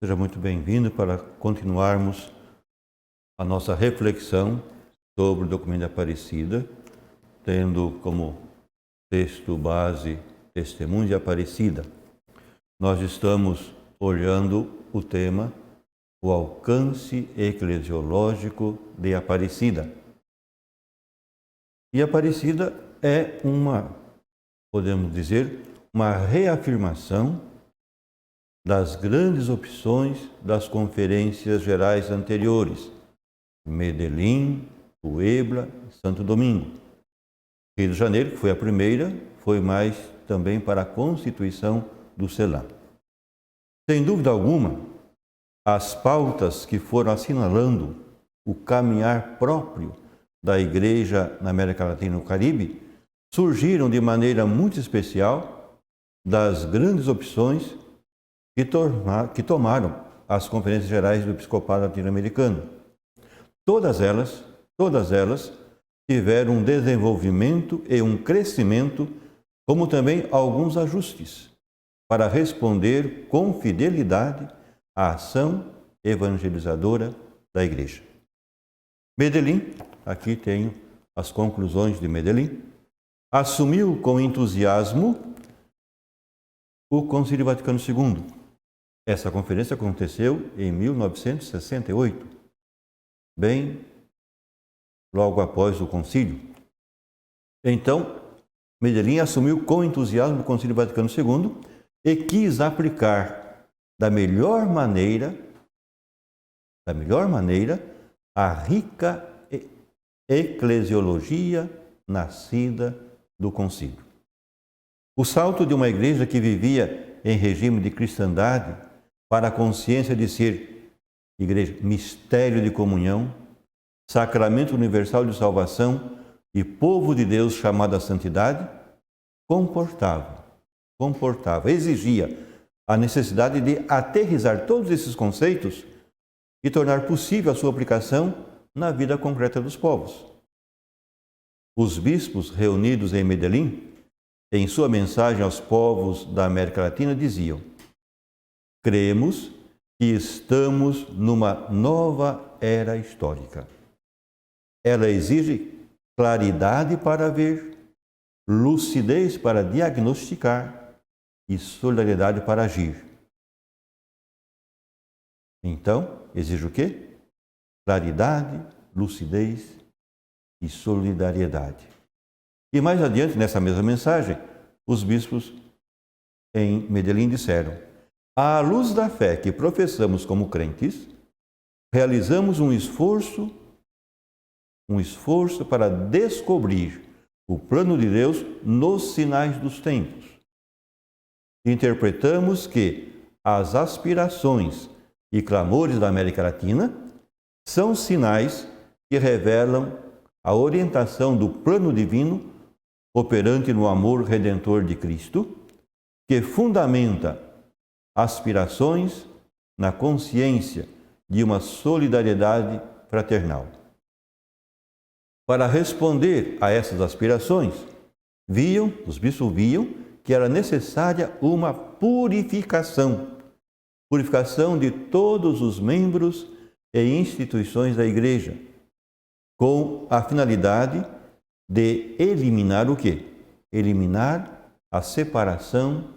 Seja muito bem-vindo para continuarmos a nossa reflexão sobre o documento de Aparecida, tendo como texto base Testemunho de Aparecida. Nós estamos olhando o tema o alcance eclesiológico de Aparecida. E Aparecida é podemos dizer, uma reafirmação das grandes opções das conferências gerais anteriores, Medellín, Puebla, Santo Domingo. Rio de Janeiro, que foi a primeira, foi mais também para a constituição do CELAM. Sem dúvida alguma, as pautas que foram assinalando o caminhar próprio da Igreja na América Latina e no Caribe surgiram de maneira muito especial das grandes opções que tomaram as conferências gerais do episcopado latino-americano. Todas elas tiveram um desenvolvimento e um crescimento, como também alguns ajustes, para responder com fidelidade à ação evangelizadora da Igreja. Medellín, aqui tenho as conclusões de Medellín, assumiu com entusiasmo o Concílio Vaticano II. Essa conferência aconteceu em 1968, bem logo após o concílio. Então, Medellín assumiu com entusiasmo o Concílio Vaticano II e quis aplicar da melhor maneira, a rica eclesiologia nascida do concílio. O salto de uma igreja que vivia em regime de cristandade para a consciência de ser igreja, mistério de comunhão, sacramento universal de salvação e povo de Deus chamado à santidade, comportava, exigia a necessidade de aterrissar todos esses conceitos e tornar possível a sua aplicação na vida concreta dos povos. Os bispos reunidos em Medellín, em sua mensagem aos povos da América Latina, diziam: cremos que estamos numa nova era histórica. Ela exige claridade para ver, lucidez para diagnosticar e solidariedade para agir. Então, exige o quê? Claridade, lucidez e solidariedade. E mais adiante, nessa mesma mensagem, os bispos em Medellín disseram: à luz da fé que professamos como crentes, realizamos um esforço para descobrir o plano de Deus nos sinais dos tempos. Interpretamos que as aspirações e clamores da América Latina são sinais que revelam a orientação do plano divino operante no amor redentor de Cristo, que fundamenta aspirações na consciência de uma solidariedade fraternal. Para responder a essas aspirações, os bispos viam que era necessária uma purificação de todos os membros e instituições da Igreja, com a finalidade de eliminar o quê? Eliminar a separação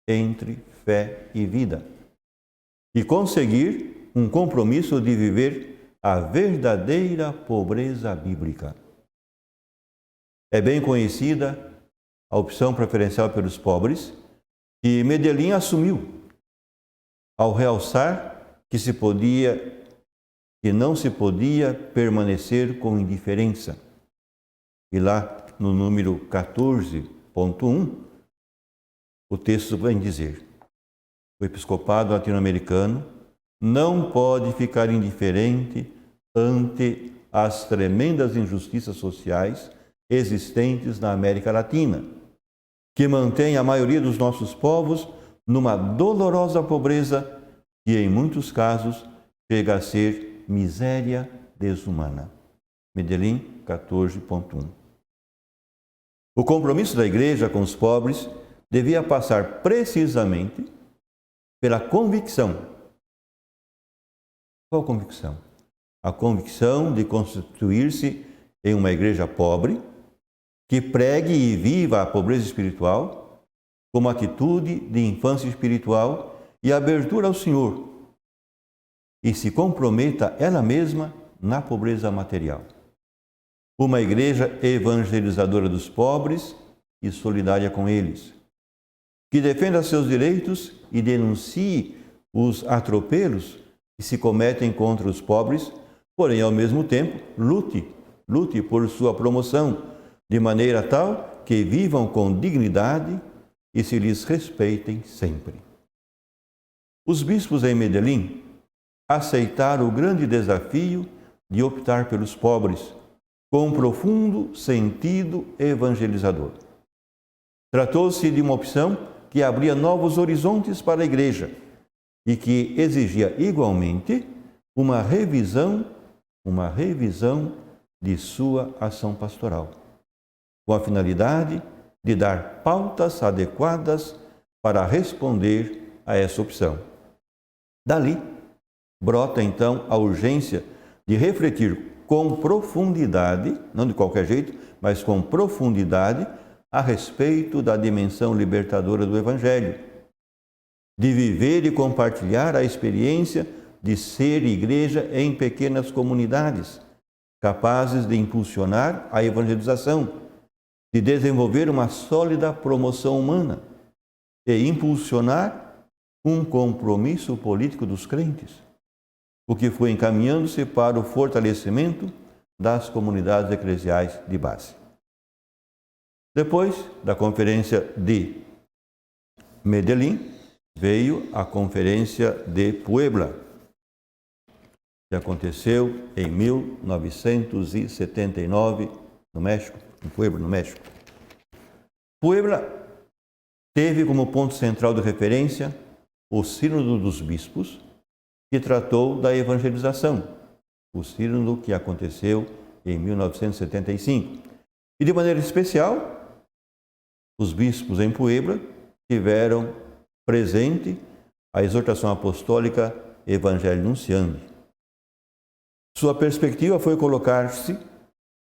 entre fé e vida e conseguir um compromisso de viver a verdadeira pobreza bíblica. É bem conhecida a opção preferencial pelos pobres que Medellín assumiu ao realçar que não se podia permanecer com indiferença. E lá no número 14.1, o texto vai dizer: o episcopado latino-americano não pode ficar indiferente ante as tremendas injustiças sociais existentes na América Latina, que mantém a maioria dos nossos povos numa dolorosa pobreza que, em muitos casos, chega a ser miséria desumana. Medellín 14.1. O compromisso da Igreja com os pobres devia passar precisamente pela convicção Qual convicção? A convicção de constituir-se em uma igreja pobre, que pregue e viva a pobreza espiritual como atitude de infância espiritual e abertura ao Senhor, e se comprometa ela mesma na pobreza material. Uma igreja evangelizadora dos pobres e solidária com eles, que defenda seus direitos e denuncie os atropelos que se cometem contra os pobres, porém, ao mesmo tempo, lute por sua promoção, de maneira tal que vivam com dignidade e se lhes respeitem sempre. Os bispos em Medellín aceitaram o grande desafio de optar pelos pobres, com um profundo sentido evangelizador. Tratou-se de uma opção que abria novos horizontes para a Igreja e que exigia igualmente uma revisão de sua ação pastoral, com a finalidade de dar pautas adequadas para responder a essa opção. Dali, brota então a urgência de refletir com profundidade, não de qualquer jeito, mas com profundidade, a respeito da dimensão libertadora do Evangelho, de viver e compartilhar a experiência de ser igreja em pequenas comunidades, capazes de impulsionar a evangelização, de desenvolver uma sólida promoção humana e impulsionar um compromisso político dos crentes, o que foi encaminhando-se para o fortalecimento das comunidades eclesiais de base. Depois da Conferência de Medellín, veio a Conferência de Puebla, que aconteceu em 1979 no México, em Puebla, no México. Puebla teve como ponto central de referência o Sínodo dos Bispos, que tratou da evangelização, o sínodo que aconteceu em 1975. E de maneira especial, os bispos em Puebla tiveram presente a exortação apostólica Evangelii Nunciandi. Sua perspectiva foi colocar-se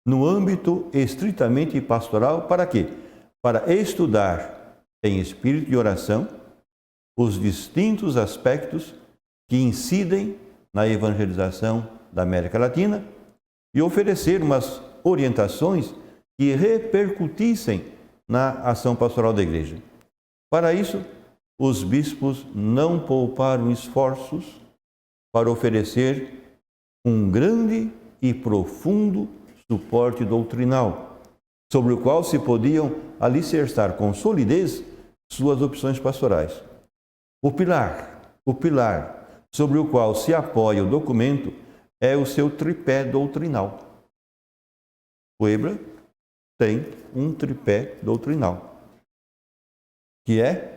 no âmbito estritamente pastoral para quê? Para estudar em espírito de oração os distintos aspectos que incidem na evangelização da América Latina e oferecer umas orientações que repercutissem na ação pastoral da Igreja. Para isso, os bispos não pouparam esforços para oferecer um grande e profundo suporte doutrinal, sobre o qual se podiam alicerçar com solidez suas opções pastorais. O pilar sobre o qual se apoia o documento é o seu tripé doutrinal. Puebla tem um tripé doutrinal, que é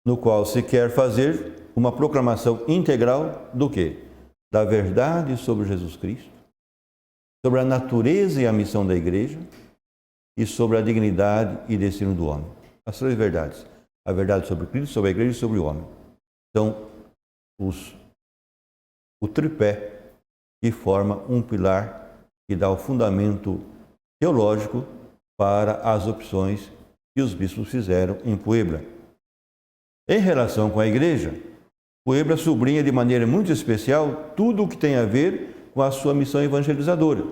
no qual se quer fazer uma proclamação integral do quê? Da verdade sobre Jesus Cristo, sobre a natureza e a missão da Igreja e sobre a dignidade e destino do homem. As três verdades. A verdade sobre Cristo, sobre a Igreja e sobre o homem. São o tripé que forma um pilar que dá o fundamento teológico para as opções que os bispos fizeram em Puebla. Em relação com a Igreja, Puebla sublinha de maneira muito especial tudo o que tem a ver com a sua missão evangelizadora,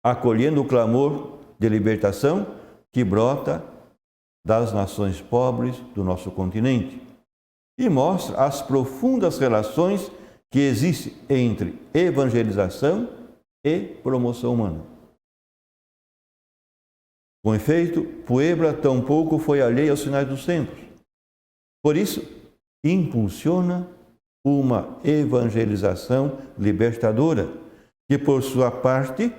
acolhendo o clamor de libertação que brota das nações pobres do nosso continente e mostra as profundas relações que existem entre evangelização e promoção humana. Com efeito, Puebla tampouco foi alheia aos sinais dos tempos. Por isso, impulsiona uma evangelização libertadora, que por sua parte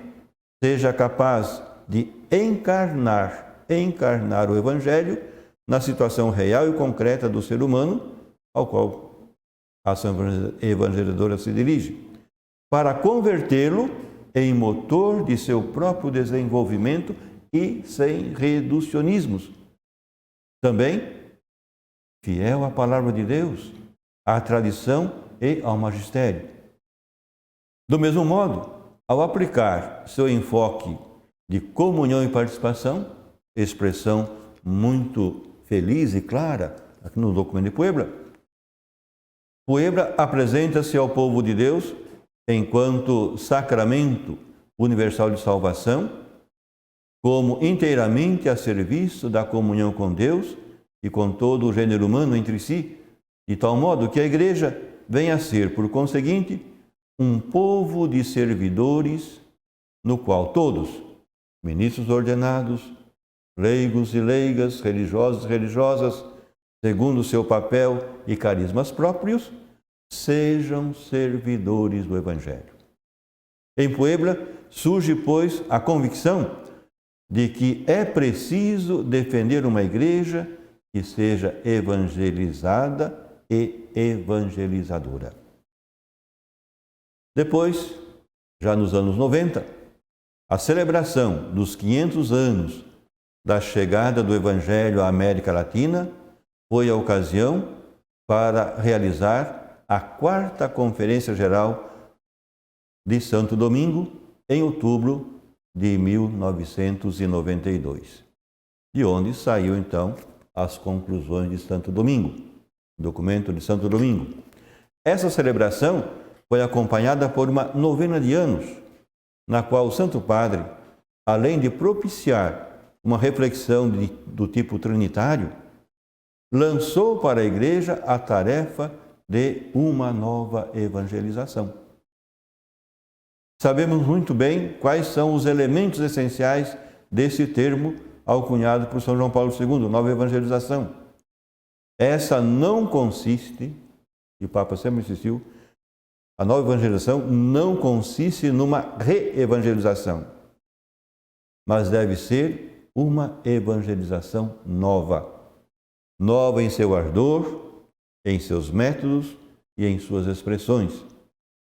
seja capaz de encarnar o Evangelho na situação real e concreta do ser humano ao qual a ação evangelizadora se dirige, para convertê-lo em motor de seu próprio desenvolvimento e sem reducionismos. Também fiel à palavra de Deus, à tradição e ao magistério. Do mesmo modo, ao aplicar seu enfoque de comunhão e participação, expressão muito feliz e clara aqui no documento de Puebla, Puebla apresenta-se ao povo de Deus enquanto sacramento universal de salvação, como inteiramente a serviço da comunhão com Deus e com todo o gênero humano entre si, de tal modo que a Igreja venha a ser, por conseguinte, um povo de servidores, no qual todos, ministros ordenados, leigos e leigas, religiosos e religiosas, segundo o seu papel e carismas próprios, sejam servidores do Evangelho. Em Puebla surge, pois, a convicção de que é preciso defender uma igreja que seja evangelizada e evangelizadora. Depois, já nos anos 90, a celebração dos 500 anos da chegada do Evangelho à América Latina foi a ocasião para realizar a 4ª Conferência Geral de Santo Domingo, em outubro de 1992, de onde saiu então as conclusões de Santo Domingo, documento de Santo Domingo. Essa celebração foi acompanhada por uma novena de anos, na qual o Santo Padre, além de propiciar uma reflexão do tipo trinitário, lançou para a Igreja a tarefa de uma nova evangelização. Sabemos muito bem quais são os elementos essenciais desse termo alcunhado por São João Paulo II, nova evangelização. Essa não consiste, e o Papa sempre insistiu, a nova evangelização não consiste numa re-evangelização, mas deve ser uma evangelização nova. Nova em seu ardor, em seus métodos e em suas expressões,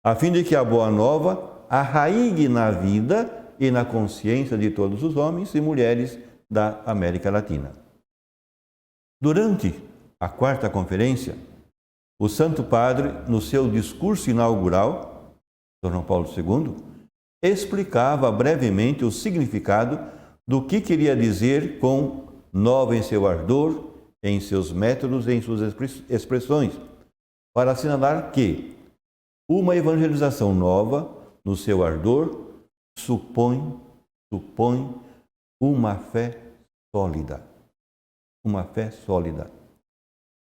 a fim de que a boa nova arraigue na vida e na consciência de todos os homens e mulheres da América Latina. Durante a 4ª Conferência, o Santo Padre, no seu discurso inaugural, São João Paulo II, explicava brevemente o significado do que queria dizer com nova em seu ardor, em seus métodos e em suas expressões, para assinalar que uma evangelização nova, no seu ardor, supõe uma fé sólida. Uma fé sólida.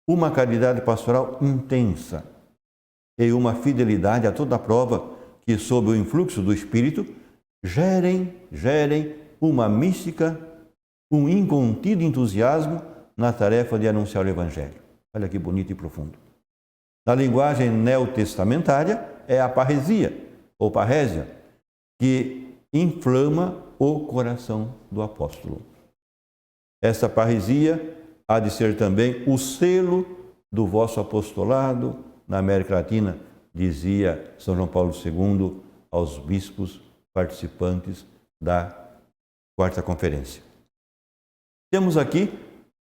Uma caridade pastoral intensa e uma fidelidade a toda prova que, sob o influxo do Espírito, gerem uma mística, um incontido entusiasmo na tarefa de anunciar o Evangelho. Olha que bonito e profundo. Na linguagem neotestamentária, é a parresia, ou parrésia, que inflama o coração do apóstolo. Essa parresia há de ser também o selo do vosso apostolado na América Latina, dizia São João Paulo II aos bispos participantes da 4ª Conferência. Temos aqui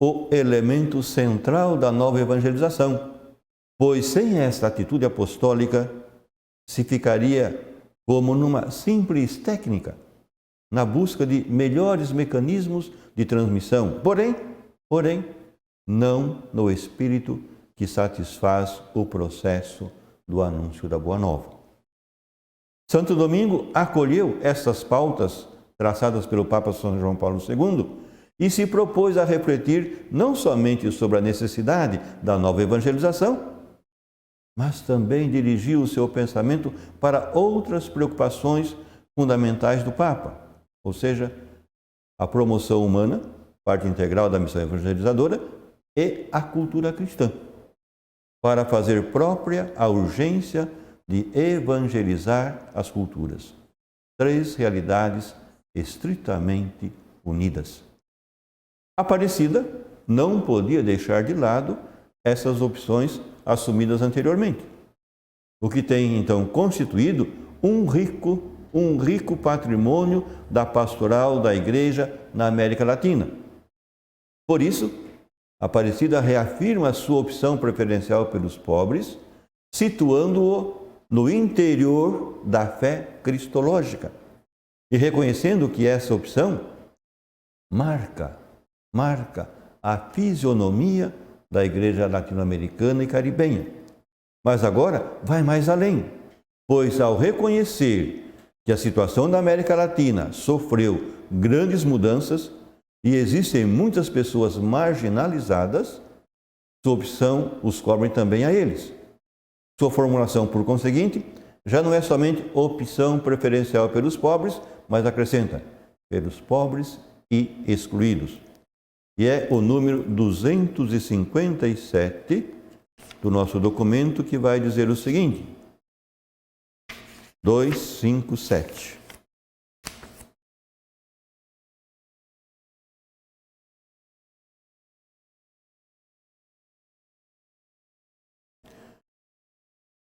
o elemento central da nova evangelização, pois sem esta atitude apostólica se ficaria como numa simples técnica, na busca de melhores mecanismos de transmissão, porém, não no espírito que satisfaz o processo do anúncio da Boa Nova. Santo Domingo acolheu essas pautas traçadas pelo Papa São João Paulo II e se propôs a refletir não somente sobre a necessidade da nova evangelização, mas também dirigiu o seu pensamento para outras preocupações fundamentais do Papa, ou seja, a promoção humana, parte integral da missão evangelizadora, e a cultura cristã, para fazer própria a urgência de evangelizar as culturas. 3 realidades estritamente unidas. Aparecida não podia deixar de lado essas opções assumidas anteriormente, o que tem então constituído um rico patrimônio da pastoral da Igreja na América Latina. Por isso, Aparecida reafirma a sua opção preferencial pelos pobres, situando-o no interior da fé cristológica e reconhecendo que essa opção marca a fisionomia da igreja latino-americana e caribenha. Mas agora vai mais além, pois ao reconhecer que a situação da América Latina sofreu grandes mudanças e existem muitas pessoas marginalizadas, sua opção os cobre também a eles. Sua formulação, por conseguinte, já não é somente opção preferencial pelos pobres, mas acrescenta pelos pobres e excluídos. E é o número 257 do nosso documento que vai dizer o seguinte: 257.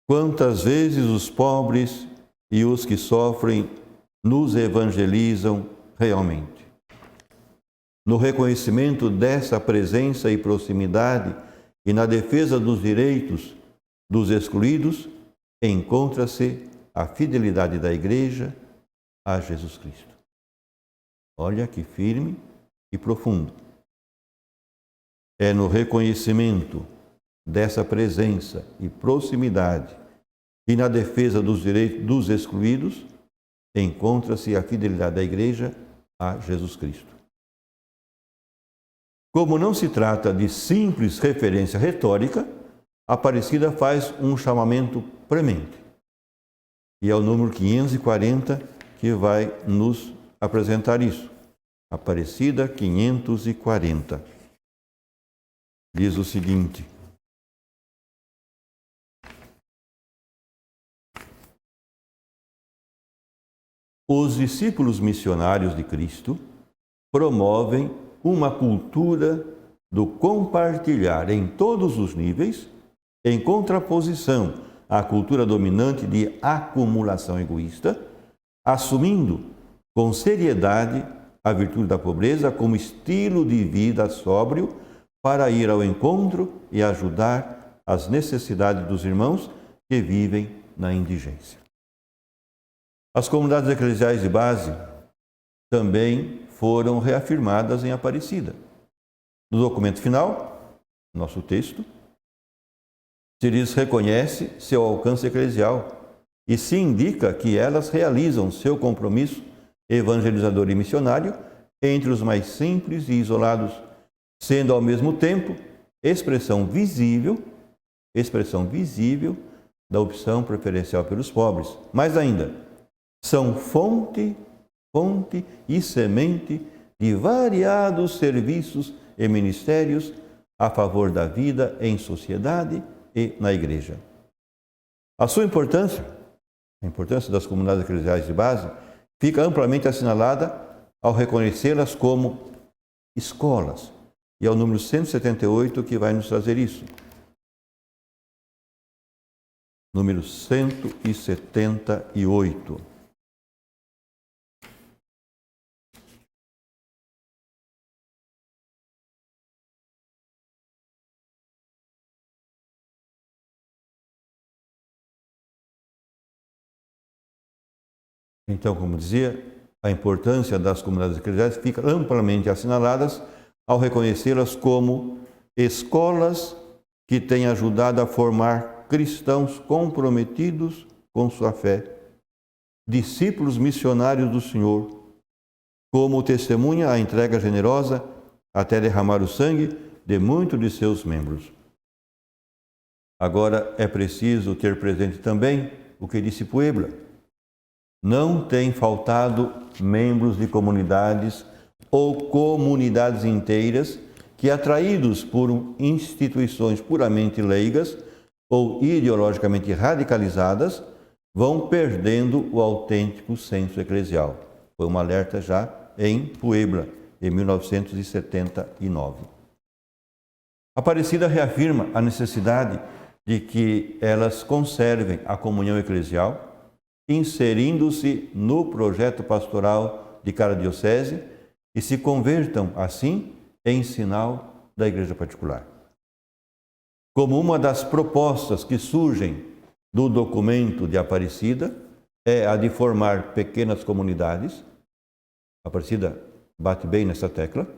Quantas vezes os pobres e os que sofrem nos evangelizam realmente? No reconhecimento dessa presença e proximidade e na defesa dos direitos dos excluídos, encontra-se a fidelidade da Igreja a Jesus Cristo. Olha que firme e profundo. É no reconhecimento dessa presença e proximidade e na defesa dos direitos dos excluídos, encontra-se a fidelidade da Igreja a Jesus Cristo. Como não se trata de simples referência retórica, a Aparecida faz um chamamento premente. E é o número 540 que vai nos apresentar isso. Aparecida 540. Diz o seguinte: os discípulos missionários de Cristo promovem uma cultura do compartilhar em todos os níveis, em contraposição à cultura dominante de acumulação egoísta, assumindo com seriedade a virtude da pobreza como estilo de vida sóbrio para ir ao encontro e ajudar as necessidades dos irmãos que vivem na indigência. As comunidades eclesiais de base também foram reafirmadas em Aparecida. No documento final, nosso texto, se lhes reconhece seu alcance eclesial e se indica que elas realizam seu compromisso evangelizador e missionário entre os mais simples e isolados, sendo ao mesmo tempo expressão visível da opção preferencial pelos pobres. Mais ainda, são fonte e semente de variados serviços e ministérios a favor da vida em sociedade e na igreja. A sua importância, a importância das comunidades eclesiais de base, fica amplamente assinalada ao reconhecê-las como escolas. E é o número 178 que vai nos trazer isso. Número 178. Então, como dizia, a importância das comunidades eclesiais fica amplamente assinaladas ao reconhecê-las como escolas que têm ajudado a formar cristãos comprometidos com sua fé, discípulos missionários do Senhor, como testemunha a entrega generosa até derramar o sangue de muitos de seus membros. Agora é preciso ter presente também o que disse Puebla. Não tem faltado membros de comunidades ou comunidades inteiras que, atraídos por instituições puramente leigas ou ideologicamente radicalizadas, vão perdendo o autêntico senso eclesial. Foi um alerta já em Puebla, em 1979. Aparecida reafirma a necessidade de que elas conservem a comunhão eclesial, inserindo-se no projeto pastoral de cada diocese e se convertam, assim, em sinal da igreja particular. Como uma das propostas que surgem do documento de Aparecida é a de formar pequenas comunidades, a Aparecida bate bem nessa tecla,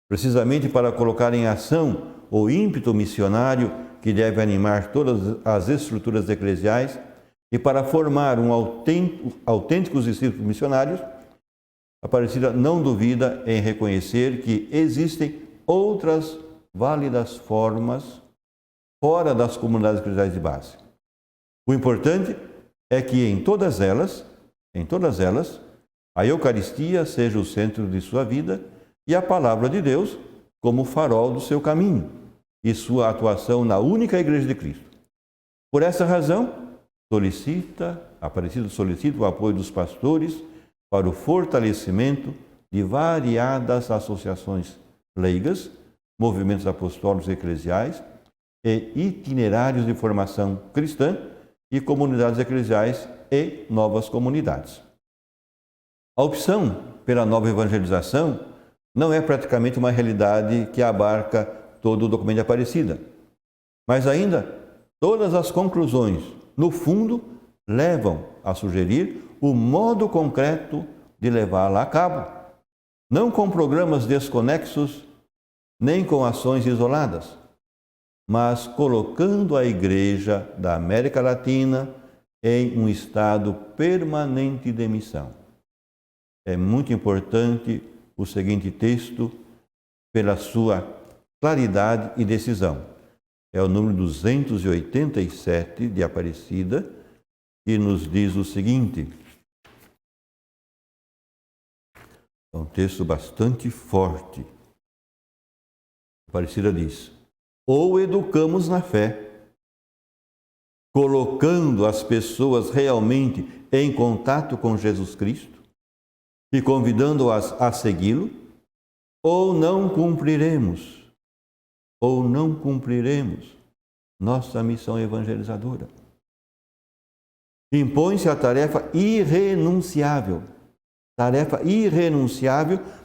precisamente para colocar em ação o ímpeto missionário que deve animar todas as estruturas eclesiais e para formar autênticos discípulos missionários. A Aparecida não duvida em reconhecer que existem outras válidas formas fora das comunidades eclesiais de base. O importante é que em todas elas, a Eucaristia seja o centro de sua vida e a Palavra de Deus como o farol do seu caminho e sua atuação na única Igreja de Cristo. Por essa razão, a Aparecida solicita o apoio dos pastores para o fortalecimento de variadas associações leigas, movimentos apostólicos e eclesiais e itinerários de formação cristã e comunidades eclesiais e novas comunidades. A opção pela nova evangelização não é praticamente uma realidade que abarca todo o documento de Aparecida, mas ainda todas as conclusões, no fundo, levam a sugerir o modo concreto de levá-la a cabo, não com programas desconexos, nem com ações isoladas, mas colocando a Igreja da América Latina em um estado permanente de missão. É muito importante o seguinte texto pela sua claridade e decisão. É o número 287 de Aparecida e nos diz o seguinte. É um texto bastante forte. Aparecida diz: ou educamos na fé, colocando as pessoas realmente em contato com Jesus Cristo e convidando-as a segui-lo, ou não cumpriremos nossa missão evangelizadora. Impõe-se a tarefa irrenunciável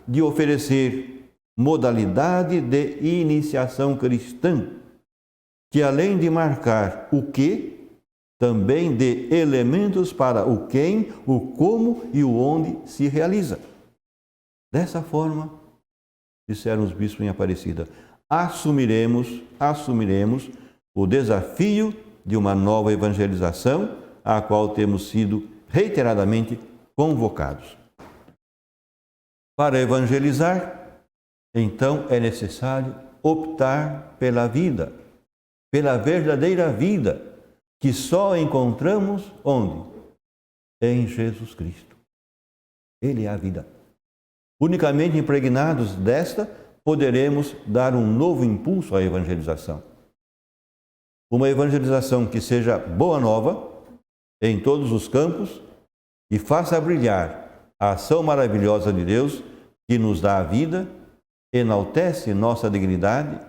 de oferecer modalidade de iniciação cristã, que além de marcar o que, também dê elementos para o quem, o como e o onde se realiza. Dessa forma, disseram os bispos em Aparecida, assumiremos o desafio de uma nova evangelização, à qual temos sido reiteradamente convocados. Para evangelizar, então é necessário optar pela vida, pela verdadeira vida, que só encontramos onde? Em Jesus Cristo. Ele é a vida. Unicamente impregnados desta, poderemos dar um novo impulso à evangelização. Uma evangelização que seja boa nova em todos os campos e faça brilhar a ação maravilhosa de Deus que nos dá a vida, enaltece nossa dignidade,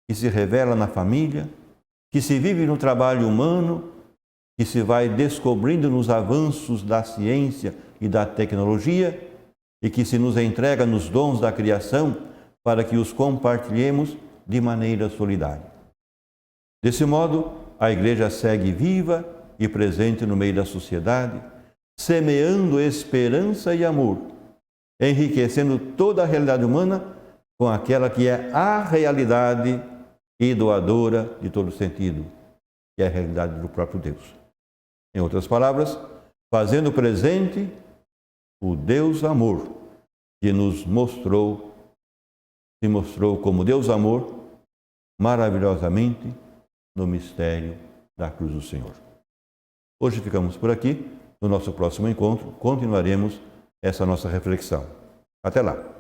que se revela na família, que se vive no trabalho humano, que se vai descobrindo nos avanços da ciência e da tecnologia e que se nos entrega nos dons da criação para que os compartilhemos de maneira solidária. Desse modo, a Igreja segue viva e presente no meio da sociedade, semeando esperança e amor, enriquecendo toda a realidade humana com aquela que é a realidade e doadora de todo sentido, que é a realidade do próprio Deus. Em outras palavras, fazendo presente o Deus amor, que se mostrou como Deus amor, maravilhosamente no mistério da cruz do Senhor. Hoje ficamos por aqui. No nosso próximo encontro, continuaremos essa nossa reflexão. Até lá!